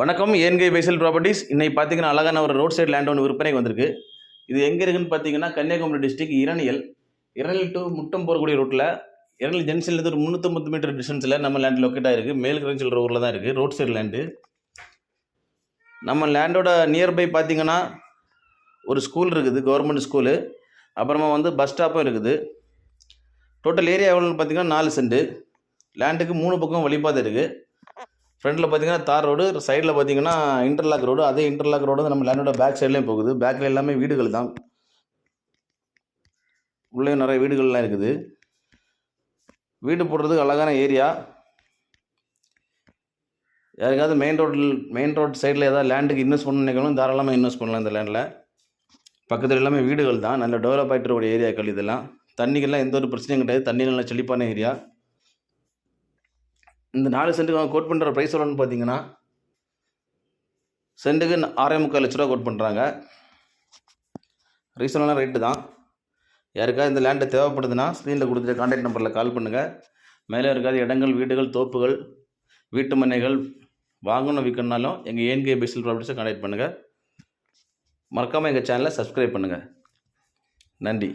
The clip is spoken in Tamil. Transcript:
வணக்கம். ஏன்கை பைசல் ப்ராப்பர்ட்டிஸ். இன்னைக்கு பார்த்தீங்கன்னா அழகான ஒரு ரோட் சைடு லேண்ட் ஒன்று விற்பனைக்கு வந்திருக்கு. இது எங்கே இருக்குன்னு பார்த்தீங்கன்னா கன்னியாகுமரி டிஸ்ட்ரிக்ட் இரணியல் டு முட்டம் போகக்கூடிய ரூட்டில் இரணியல் ஜங்ஷன்லேருந்து ஒரு 350 மீட்டர் டிஸ்டன்ஸில் நம்ம லேண்ட் லொக்கேட் ஆகிருக்கு. மேல்கிரன்னு சொல்கிற ஊரில் தான் இருக்குது. Road side land. நம்ம லேண்டோட நியர்பை பார்த்தீங்கன்னா ஒரு ஸ்கூல் இருக்குது, கவர்மெண்ட் ஸ்கூலு. அப்புறமா பஸ் ஸ்டாப்பும் இருக்குது. டோட்டல் ஏரியா எவ்வளோன்னு பார்த்தீங்கன்னா 4 சென்ட். லேண்டுக்கு 3 பக்கம் வழிபாதை இருக்குது. ஃப்ரண்ட்டில் பார்த்தீங்கன்னா தார் ரோடு, சைடில் பார்த்தீங்கன்னா இன்டர்லாக் ரோடு. அதே இன்டர்லாக் ரோடு நம்ம லேண்டோட பேக் சைட்லேயும் போகுது. பேக்கில் எல்லாமே வீடுகள் தான். உள்ளே நிறைய வீடுகள்லாம் இருக்குது. வீடு போடுறதுக்கு அழகான ஏரியா. யாருக்காவது மெயின் ரோட் சைடில் ஏதாவது லேண்டுக்கு இன்வெஸ்ட் பண்ணணும்னு நினைக்கணும், தாராளமாக இன்வெஸ்ட் பண்ணலாம். இந்த லேண்டில் பக்கத்தில் எல்லாமே வீடுகள் தான். நல்ல டெவலப் ஆகிட்டு ஒரு ஏரியாக்கள் இதெல்லாம். தண்ணிக்கெல்லாம் எந்த ஒரு பிரச்சனையும் கிடையாது. தண்ணி நல்ல செழிப்பான ஏரியா. இந்த 4 சென்ட்டுக்கு அவங்க கோட் பண்ணுற ப்ரைஸ் எவ்வளோன்னு பார்த்தீங்கன்னா சென்ட்டுக்கு 6.25 லட்ச ரூபா கோட் பண்ணுறாங்க. ரீசனான ரேட்டு தான். யாருக்காவது இந்த லேண்டை தேவைப்படுதுன்னா ஸ்க்ரீனில் கொடுத்துட்டு கான்டாக்ட் நம்பரில் கால் பண்ணுங்கள். மேலே இருக்காது இடங்கள், வீடுகள், தோப்புகள், வீட்டு மனைகள் வாங்கணும் விற்கணுனாலும் எங்கள் ஏன்கே பைசல் ப்ராப்பர்ட்டிஸை கான்டாக்ட் பண்ணுங்கள். மறக்காமல் எங்கள் சேனலை சப்ஸ்கிரைப் பண்ணுங்கள். நன்றி.